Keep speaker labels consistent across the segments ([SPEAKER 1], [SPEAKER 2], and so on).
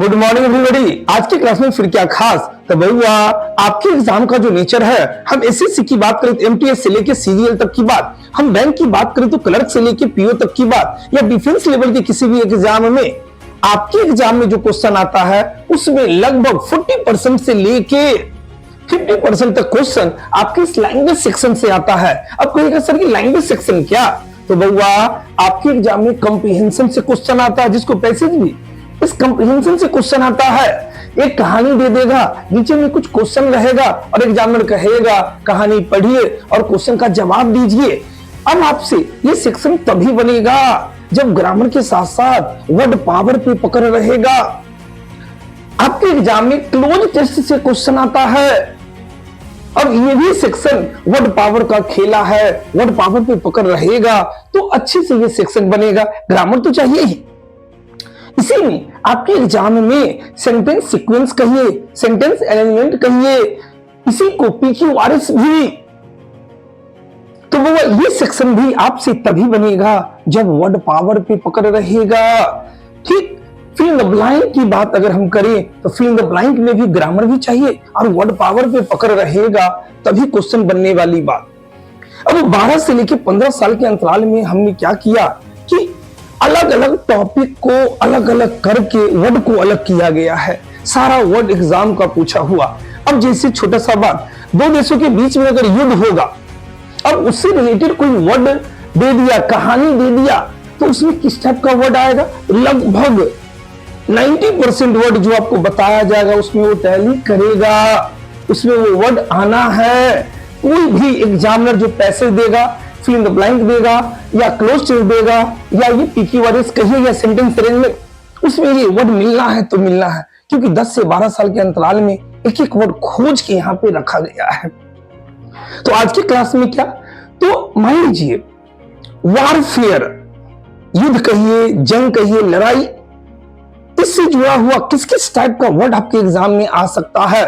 [SPEAKER 1] Good morning everybody. आज की class में फिर क्या खास। तो भैया आपके एग्जाम का जो नेचर है, हम एसएससी की बात करें तो एमटीएस से लेके सीजीएल तक की बात, हम बैंक की बात करें तो क्लर्क से लेके पीओ तक की बात, या डिफेंस लेवल के किसी भी एग्जाम में आपके एग्जाम में जो क्वेश्चन आता है उसमें लगभग 40% से लेके 50% तक क्वेश्चन आपके इस लैंग्वेज सेक्शन से आता है। अब कहिएगा सर कि लैंग्वेज सेक्शन क्या, तो भैया आपके एग्जाम में कॉम्प्रिहेंशन से क्वेश्चन आता है, जिसको पैसेज भी इस कॉम्प्रिहेंशन से क्वेश्चन आता है। एक कहानी दे देगा, नीचे में कुछ क्वेश्चन रहेगा और एग्जामिनर कहेगा कहानी पढ़िए और क्वेश्चन का जवाब दीजिए। अब आपसे ये सेक्शन तभी बनेगा जब ग्रामर के साथ साथ वर्ड पावर पे पकड़ रहेगा। आपके एग्जाम में क्लोज टेस्ट से क्वेश्चन आता है और ये भी सेक्शन वर्ड पावर का खेला है, वर्ड पावर पे पकड़ रहेगा तो अच्छे से ये सेक्शन बनेगा। ग्रामर तो चाहिए ही, इसी में आपके एग्जाम में सेंटेंस सीक्वेंस कहिए, सेंटेंस एलिमेंट कहिए, इसी को पीक्यूआरएस भी, तो वो ये सेक्शन भी आपसे तभी बनेगा जब वर्ड पावर पे पकड़ रहेगा। ठीक, फिल इन द ब्लैंक की बात अगर हम करें तो फिल इन द ब्लैंक में भी ग्रामर भी चाहिए और वर्ड पावर पे पकड़ रहेगा तभी क्वेश्चन बनने वाली बात। अब 12 से लेकर 15 साल के अंतराल में हमने क्या किया कि अलग अलग टॉपिक को अलग अलग करके वर्ड को अलग किया गया है, सारा वर्ड एग्जाम का पूछा हुआ। अब जैसे छोटा सा बात, दो देशों के बीच में अगर युद्ध होगा, अब उससे रिलेटेड कोई वर्ड दे दिया, कहानी दे दिया, तो उसमें किस टाइप का वर्ड आएगा। लगभग 90% वर्ड जो आपको बताया जाएगा उसमें वो टैली करेगा, उसमें वो वर्ड आना है। कोई भी एग्जामिनर जो पैसेज देगा, फिल इन द ब्लैंक देगा या क्लोज टेस्ट देगा या ये पीक्यूआरएस कहिए या सेंटेंस अरेंजमेंट, उसमें ये वर्ड मिलना है तो मिलना है, क्योंकि 10 से 12 साल के अंतराल में एक एक वर्ड खोज के यहाँ पे रखा गया है। तो आज की क्लास में क्या, तो मान लीजिए वारफेयर, युद्ध कहिए, जंग कहिए, लड़ाई, इससे जुड़ा हुआ किस किस टाइप का वर्ड आपके एग्जाम में आ सकता है,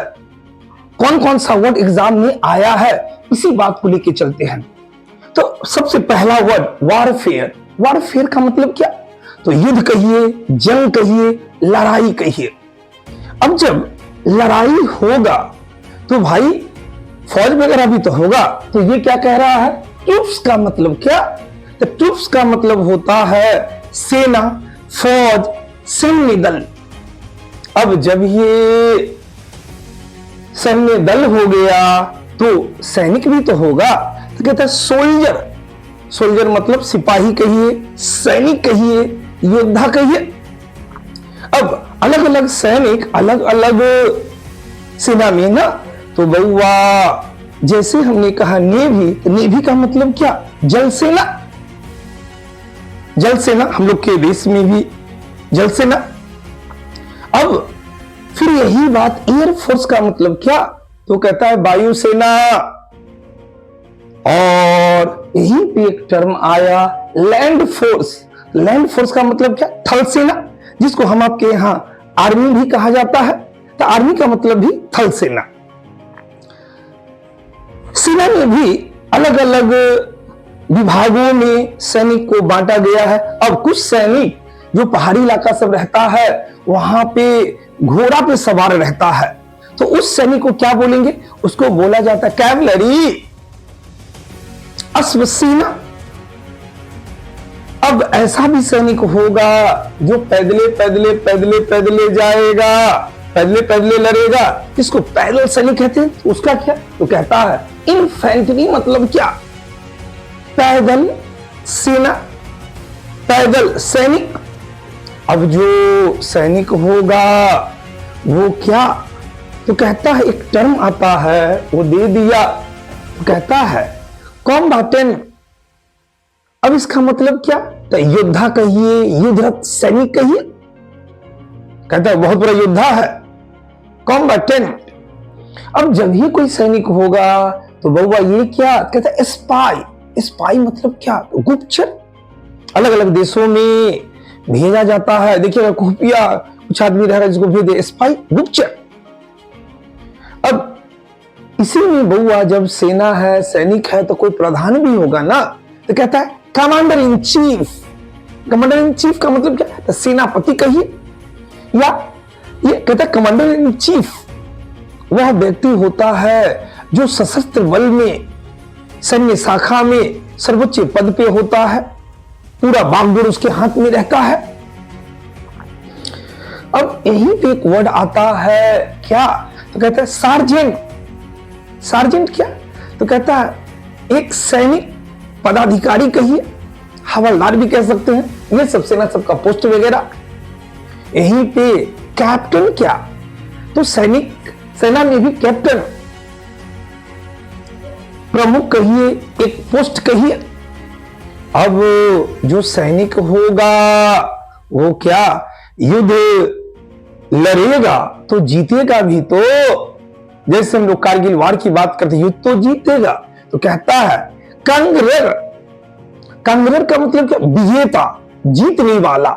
[SPEAKER 1] कौन कौन सा वर्ड एग्जाम में आया है, इसी बात को लेके चलते हैं। तो सबसे पहला वर्ड वारफेयर। वारफेयर का मतलब क्या, तो युद्ध कहिए, जंग कहिए, लड़ाई कहिए। अब जब लड़ाई होगा तो भाई फौज वगैरह भी तो होगा, तो ये क्या कह रहा है, ट्रूप्स का मतलब क्या, तो ट्रूप्स का मतलब होता है सेना, फौज, सैन्य दल। अब जब ये सैन्य दल हो गया तो सैनिक भी तो होगा, तो कहता है सोल्जर। सोल्जर मतलब सिपाही कहिए, सैनिक कहिए, योद्धा कहिए। अब अलग अलग सैनिक अलग अलग सेना में ना, तो बउआ जैसे हमने कहा नेवी, तो नेवी का मतलब क्या, जल सेना। जल सेना हम लोग के देश में भी जल सेना। अब फिर यही बात एयरफोर्स का मतलब क्या, तो कहता है वायुसेना। और यहीं पे एक टर्म आया लैंड फोर्स। लैंड फोर्स का मतलब क्या, थल सेना, जिसको हम आपके यहां आर्मी भी कहा जाता है, तो आर्मी का मतलब भी थल सेना। सेना में भी अलग अलग विभागों में सैनिक को बांटा गया है। अब कुछ सैनिक जो पहाड़ी इलाका सब रहता है वहां पे घोड़ा पे सवार रहता है, तो उस सैनिक को क्या बोलेंगे, उसको बोला जाता है कैवलरी, अश्वसेना। अब ऐसा भी सैनिक होगा जो पैदले पैदले पैदले पैदले जाएगा, पैदले पैदले लड़ेगा, इसको पैदल सैनिक कहते हैं। तो उसका क्या, तो कहता है इन्फेंट्री, मतलब क्या, पैदल सेना, पैदल सैनिक। अब जो सैनिक होगा वो क्या, तो कहता है एक टर्म आता है वो दे दिया, तो कहता है कॉम्बाटेंट। अब इसका मतलब क्या, तो योद्धा कहिए, युद्धरत सैनिक कहिए। कहता है बहुत बड़ा योद्धा है, कॉम्बाटेंट। अब जब ही कोई सैनिक होगा तो बउआ ये क्या, कहता है स्पाई। स्पाई मतलब क्या, तो गुप्तचर। अलग अलग देशों में भेजा जाता है, देखिएगा खुफिया कुछ आदमी रह रहा है जिसको भेजे, स्पाई, गुप्तचर। अब इसी में बउआ जब सेना है, सैनिक है, तो कोई प्रधान भी होगा ना, तो कहता है commander in chief. Commander in chief का मतलब क्या, तो सेनापति कहिए या ये कहता है कमांडर इन चीफ वह व्यक्ति होता है जो सशस्त्र बल में सैन्य शाखा में सर्वोच्च पद पे होता है, पूरा बागडोर उसके हाथ में रहता है। अब यहीं पे एक वर्ड आता है क्या, तो कहता है सार्जेंट। सार्जेंट क्या, तो कहता है एक सैनिक पदाधिकारी कहिए, हवलदार भी कह सकते हैं, ये सब सेना सबका पोस्ट वगैरह। यहीं पे कैप्टन क्या, तो सैनिक सेना में भी कैप्टन, प्रमुख कहिए, एक पोस्ट कहिए। अब जो सैनिक होगा वो क्या युद्ध लड़ेगा तो जीतेगा भी, तो जैसे हम लोग कारगिल वार की बात करते युद्ध तो जीतेगा, तो कहता है कंगरर। कंगरर का मतलब क्या, विजेता, जीतने वाला।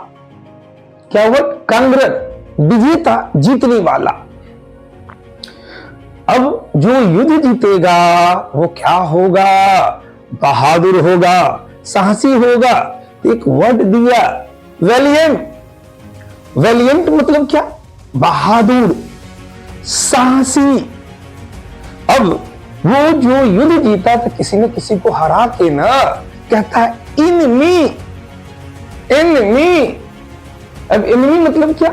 [SPEAKER 1] क्या हुआ, कंगरर, विजेता, जीतने वाला। अब जो युद्ध जीतेगा वो क्या होगा, बहादुर होगा, साहसी होगा। एक वर्ड दिया वैलिएंट। वैलिएंट मतलब क्या, बहादुर, साहसी। अब वो जो युद्ध जीता था किसी न किसी को हरा के ना, कहता है इनमी। इनमी, अब इनमी मतलब क्या,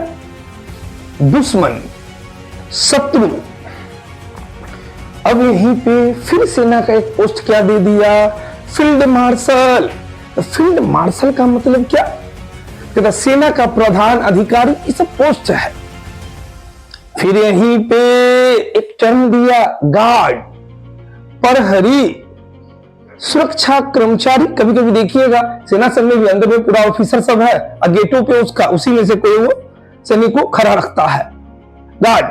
[SPEAKER 1] दुश्मन, शत्रु। अब यहीं पे फिर सेना का एक पोस्ट क्या दे दिया, फील्ड मार्शल। तो फील्ड मार्शल का मतलब क्या, कहता सेना का प्रधान अधिकारी, ये सब पोस्ट है। फिर यहीं पे एक टर्म दिया गार्ड, प्रहरी, सुरक्षा कर्मचारी। कभी कभी देखिएगा सेना सब में भी अंदर में पूरा ऑफिसर सब है और गेटों पे उसका उसी में से कोई वो सैनिक को खड़ा रखता है, गार्ड।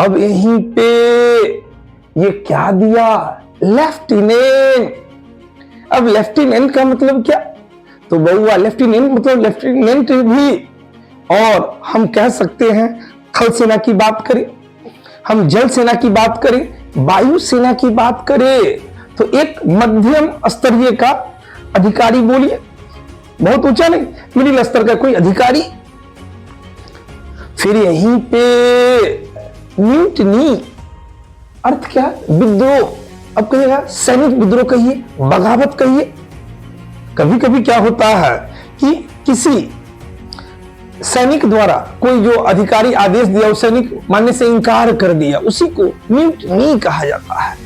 [SPEAKER 1] अब यहीं पे ये क्या दिया, लेफ्टिनेंट। अब लेफ्टिनेंट का मतलब क्या, तो बहुआ लेफ्टिनेंट मतलब लेफ्टिनेंट भी, और हम कह सकते हैं थल सेना की बात करें, हम जल सेना की बात करें, वायु सेना की बात करें, तो एक मध्यम स्तरीय का अधिकारी बोलिए, बहुत ऊंचा नहीं, मिडिल स्तर का कोई अधिकारी। फिर यहीं पे म्यूटनी, अर्थ क्या, विद्रोह। अब कहिएगा सैनिक विद्रोह कहिए, बगावत कहिए। कभी कभी क्या होता है कि किसी सैनिक द्वारा कोई जो अधिकारी आदेश दिया उस सैनिक मानने से इनकार कर दिया, उसी को म्यूटनी कहा जाता है।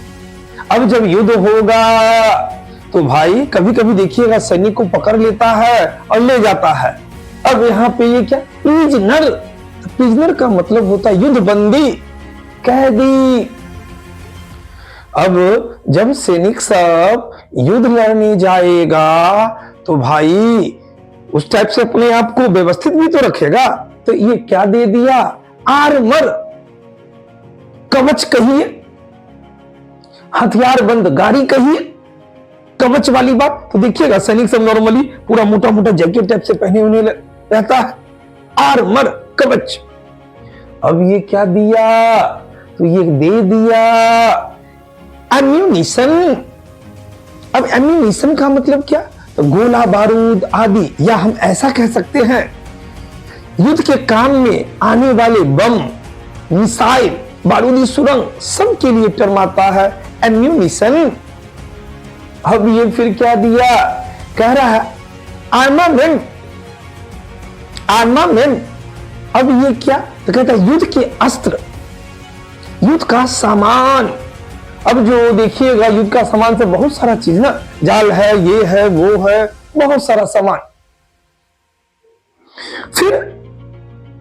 [SPEAKER 1] अब जब युद्ध होगा तो भाई कभी कभी देखिएगा सैनिक को पकड़ लेता है और ले जाता है। अब यहाँ पे ये क्या, प्रिजनर। प्रिजनर का मतलब होता है युद्धबंदी, कैदी। अब जब सैनिक सब युद्ध लड़ने जाएगा तो भाई उस टाइप से अपने आप को व्यवस्थित भी तो रखेगा। तो ये क्या दे दिया, आर्मर, कवच कहिए, हथियार बंद गाड़ी कहिए, कवच वाली बात। तो देखिएगा सैनिक सब नॉर्मली पूरा मोटा मोटा जैकेट टाइप से पहने हुए रहता है, आर्मर, कवच। अब ये क्या दिया, तो ये दे दिया एम्यूनिशन। अब एम्यूनिशन का मतलब क्या, तो गोला बारूद आदि, या हम ऐसा कह सकते हैं युद्ध के काम में आने वाले बम, मिसाइल, बारूदी सुरंग, सब के लिए टर्म आता है एम्यूनिशन। अब ये फिर क्या दिया, कह रहा है आर्मामेंट। आर्मामेंट, अब ये क्या, तो कहता है युद्ध के अस्त्र, युद्ध का सामान। अब जो देखिएगा युद्ध का सामान से बहुत सारा चीज ना, जाल है, ये है, वो है, बहुत सारा सामान। फिर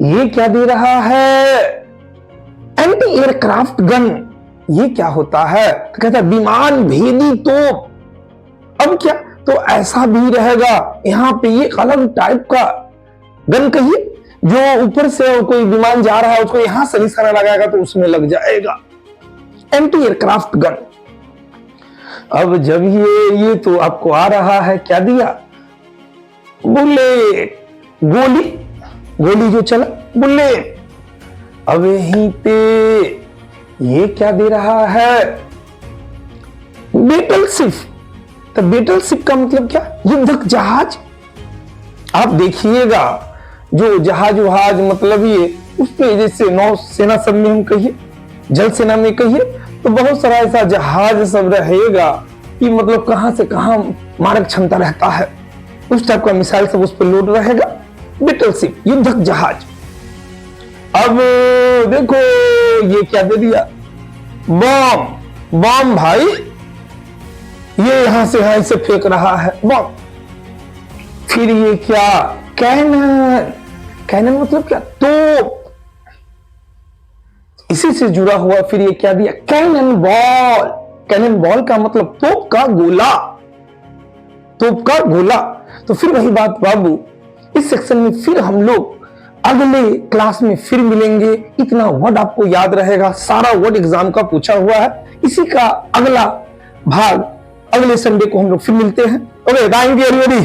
[SPEAKER 1] ये क्या दे रहा है, एंटी एयरक्राफ्ट गन। ये क्या होता है, तो कहता है विमान भेदी तोप। अब क्या, तो ऐसा भी रहेगा यहां पे ये अलग टाइप का गन कहिए, जो ऊपर से कोई विमान जा रहा है उसको यहां से निशाना लगाएगा तो उसमें लग जाएगा, एंटी एयरक्राफ्ट गन। अब जब ये तो आपको आ रहा है, क्या दिया, बुलेट, गोली, गोली जो चला, बुलेट। अब यहीं पे ये क्या दे रहा है, बेटलशिप। तो बेटलशिप का मतलब क्या, युद्धक जहाज। आप देखिएगा जो जहाज वहाज मतलब ये उसमें जैसे नौसेना सब में हम कहिए, जल सेना में कहिए, तो बहुत सारा ऐसा जहाज सब रहेगा कि मतलब कहां से कहां मारक क्षमता रहता है, उस टाइप का मिसाइल सब उस पर लोड रहेगा। बैटलशिप, युद्धक जहाज। अब देखो ये क्या दे दिया, बम। बम भाई ये यहां से यहां से फेंक रहा है बम। फिर ये क्या, कैनन। कैनन मतलब क्या, तोप, इसी से जुड़ा हुआ। फिर ये क्या दिया, कैनन बॉल। कैनन बॉल का मतलब तोप का गोला, तोप का गोला। तो फिर वही बात बाबू, इस सेक्शन में फिर हम लोग अगले क्लास में फिर मिलेंगे। इतना वर्ड आपको याद रहेगा, सारा वर्ड एग्जाम का पूछा हुआ है। इसी का अगला भाग अगले संडे को हम लोग फिर मिलते हैं। Okay, thank you everybody.